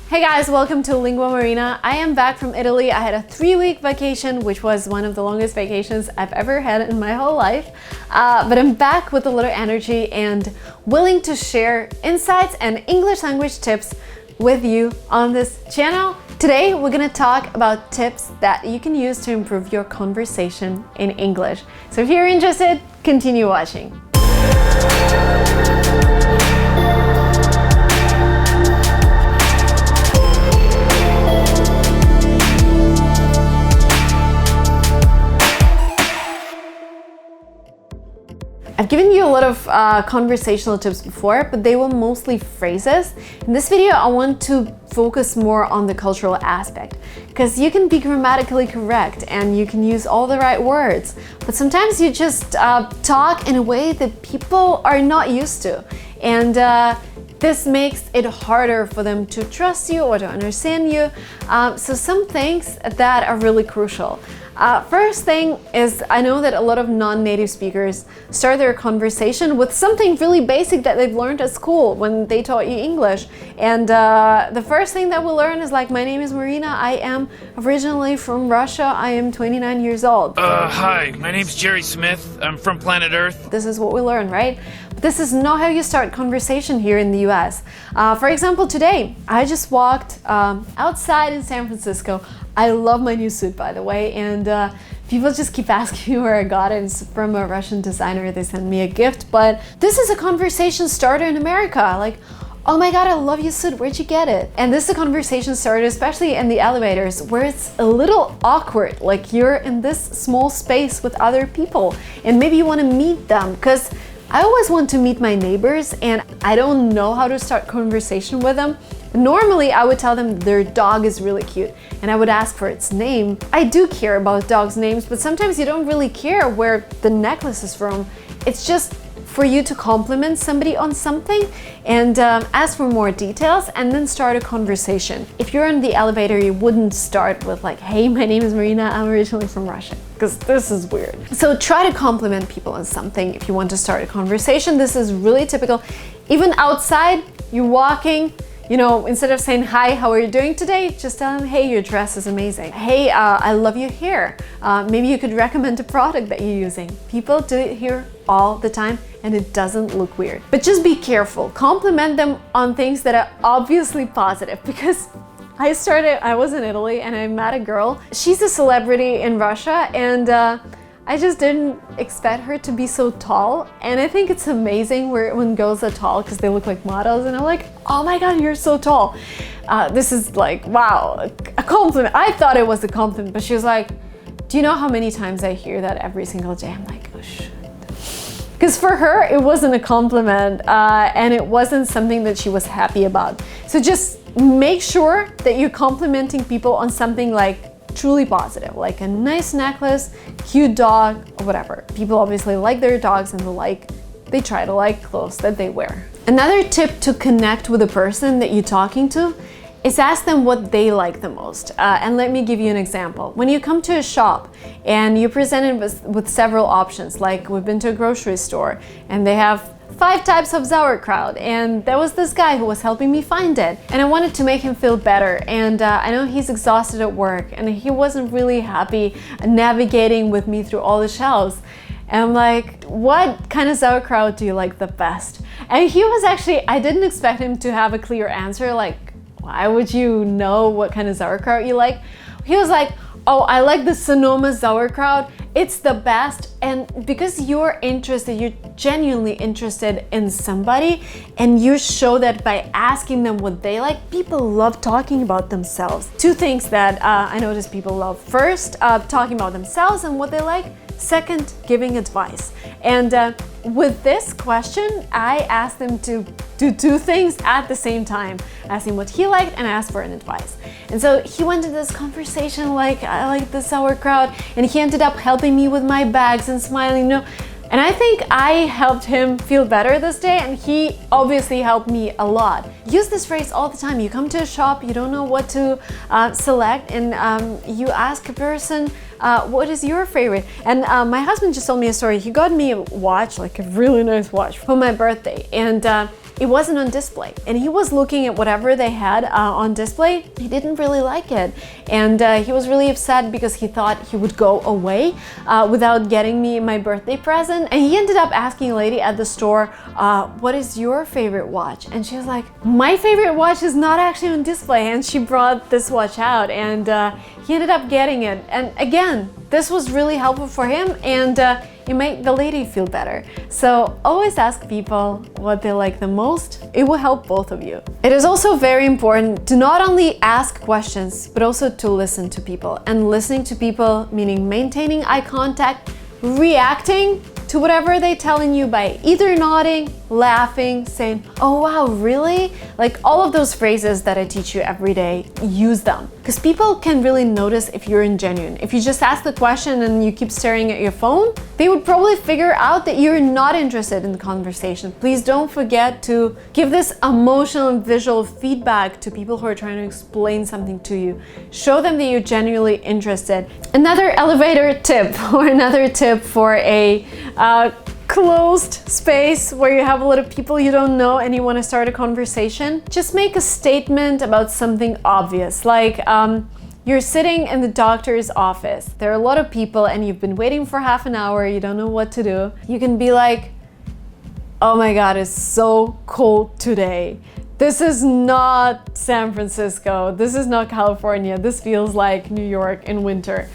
Hey guys, welcome to linguamarina. I am back from Italy. I had a 3-week vacation, which was one of the longest vacations I've ever had in my whole life. But I'm back with a little energy and willing to share insights and English language tips with you on this channel. Today, we're gonna talk about tips that you can use to improve your conversation in English. So if you're interested, continue watching. I've given you a lot of conversational tips before, but they were mostly phrases. In this video, I want to focus more on the cultural aspect, because you can be grammatically correct and you can use all the right words, but sometimes you just talk in a way that people are not used to. And this makes it harder for them to trust you or to understand you. So some things that are really crucial. First thing is, I know that a lot of non-native speakers start their conversation with something really basic that they've learned at school when they taught you English. And the first thing that we learn is like, my name is Marina, I am originally from Russia, I am 29 years old. Hi, my name's Jerry Smith, I'm from planet Earth. This is what we learn, right? But this is not how you start conversation here in the US. For example, today, I just walked outside in San Francisco. I love my new suit, by the way, and people just keep asking me where I got it. It's from a Russian designer. They sent me a gift, but this is a conversation starter in America. Like, oh my God, I love your suit. Where'd you get it? And this is a conversation starter, especially in the elevators, where it's a little awkward. Like, you're in this small space with other people, and maybe you want to meet them, because I always want to meet my neighbors, and I don't know how to start conversation with them. Normally, I would tell them their dog is really cute, and I would ask for its name. I do care about dogs' names, but sometimes you don't really care where the necklace is from. It's just for you to compliment somebody on something and ask for more details and then start a conversation. If you're in the elevator, you wouldn't start with like, hey, my name is Marina, I'm originally from Russia, because this is weird. So try to compliment people on something if you want to start a conversation. This is really typical. Even outside, you're walking, you know, instead of saying, hi, how are you doing today? Just tell them, hey, your dress is amazing. Hey, I love your hair. Maybe you could recommend a product that you're using. People do it here all the time and it doesn't look weird. But just be careful. Compliment them on things that are obviously positive, because I was in Italy and I met a girl. She's a celebrity in Russia, and I just didn't expect her to be so tall, and I think it's amazing when girls are tall because they look like models, and I'm like, oh my God, you're so tall. This is like, wow, a compliment. I thought it was a compliment, but she was like, do you know how many times I hear that every single day? I'm like, oh shit. Because for her, it wasn't a compliment, and it wasn't something that she was happy about. So just make sure that you're complimenting people on something like truly positive, like a nice necklace, cute dog, or whatever. People obviously like their dogs, and they try to like clothes that they wear. Another tip to connect with the person that you're talking to is ask them what they like the most. And let me give you an example. When you come to a shop and you're presented with several options, like we've been to a grocery store and they have 5 types of sauerkraut, and there was this guy who was helping me find it, and I wanted to make him feel better, and I know he's exhausted at work and he wasn't really happy navigating with me through all the shelves, and I'm like, what kind of sauerkraut do you like the best? And he was actually, I didn't expect him to have a clear answer, like, why would you know what kind of sauerkraut you like? He was like, oh, I like the Sonoma sauerkraut. It's the best. And because you're interested, you're genuinely interested in somebody, and you show that by asking them what they like. People love talking about themselves. 2 things that I notice people love. First, talking about themselves and what they like. Second, giving advice. And with this question, I asked them to do 2 things at the same time. Asked him what he liked and asked for an advice. And so he went into this conversation like, I like the sauerkraut, and he ended up helping me with my bags and smiling, you know. And I think I helped him feel better this day, and he obviously helped me a lot. Use this phrase all the time. You come to a shop, you don't know what to select, and you ask a person, what is your favorite? And my husband just told me a story. He got me a watch, like a really nice watch, for my birthday. And it wasn't on display. And he was looking at whatever they had on display. He didn't really like it. And he was really upset because he thought he would go away without getting me my birthday present. And he ended up asking a lady at the store, what is your favorite watch? And she was like, my favorite watch is not actually on display. And she brought this watch out, and he ended up getting it. And again, this was really helpful for him, and it made the lady feel better. So always ask people what they like the most. It will help both of you. It is also very important to not only ask questions, but also to listen to people. And listening to people meaning maintaining eye contact, reacting to whatever they're telling you by either nodding, laughing, saying, oh wow, really? Like all of those phrases that I teach you every day, use them. Because people can really notice if you're ingenuine. If you just ask the question and you keep staring at your phone, they would probably figure out that you're not interested in the conversation. Please don't forget to give this emotional and visual feedback to people who are trying to explain something to you. Show them that you're genuinely interested. Another elevator tip, or another tip for a closed space where you have a lot of people you don't know and you want to start a conversation, just make a statement about something obvious, like you're sitting in the doctor's office. There are a lot of people and you've been waiting for half an hour, you don't know what to do. You can be like, oh my God, it's so cold today. This is not San Francisco. This is not California. This feels like New York in winter.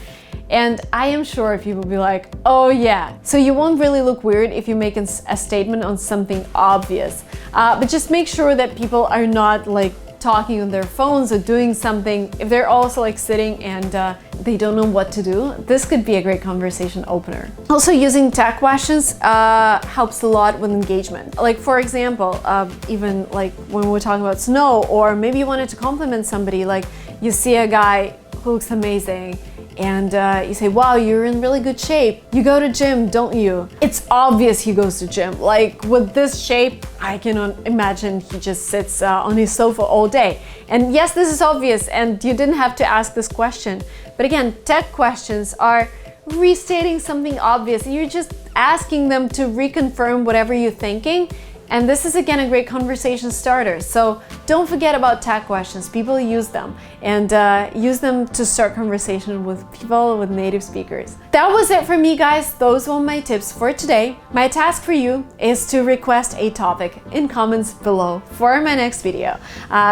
And I am sure people will be like, oh yeah. So you won't really look weird if you make a statement on something obvious. But just make sure that people are not like talking on their phones or doing something. If they're also like sitting and they don't know what to do, this could be a great conversation opener. Also, using tech questions helps a lot with engagement. Like for example, even like when we're talking about snow, or maybe you wanted to compliment somebody, like you see a guy who looks amazing, and you say, wow, you're in really good shape. You go to gym, don't you? It's obvious he goes to gym. Like with this shape, I cannot imagine he just sits on his sofa all day. And yes, this is obvious, and you didn't have to ask this question. But again, tech questions are restating something obvious. You're just asking them to reconfirm whatever you're thinking. And this is again a great conversation starter. So don't forget about tag questions. People use them, and use them to start conversation with people, with native speakers. That was it for me, guys. Those were my tips for today. My task for you is to request a topic in comments below for my next video,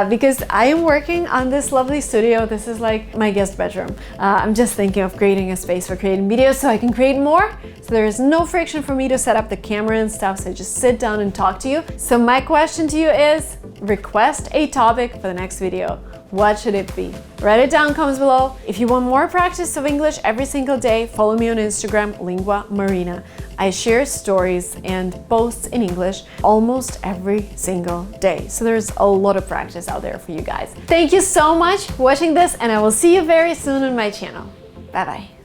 because I am working on this lovely studio. This is like my guest bedroom. I'm just thinking of creating a space for creating videos so I can create more. So there is no friction for me to set up the camera and stuff. So just sit down and talk to you. So my question to you is, request a topic for the next video. What should it be? Write it down in comments below. If you want more practice of English every single day, follow me on Instagram, linguamarina. I share stories and posts in English almost every single day. So there's a lot of practice out there for you guys. Thank you so much for watching this, and I will see you very soon on my channel. Bye bye.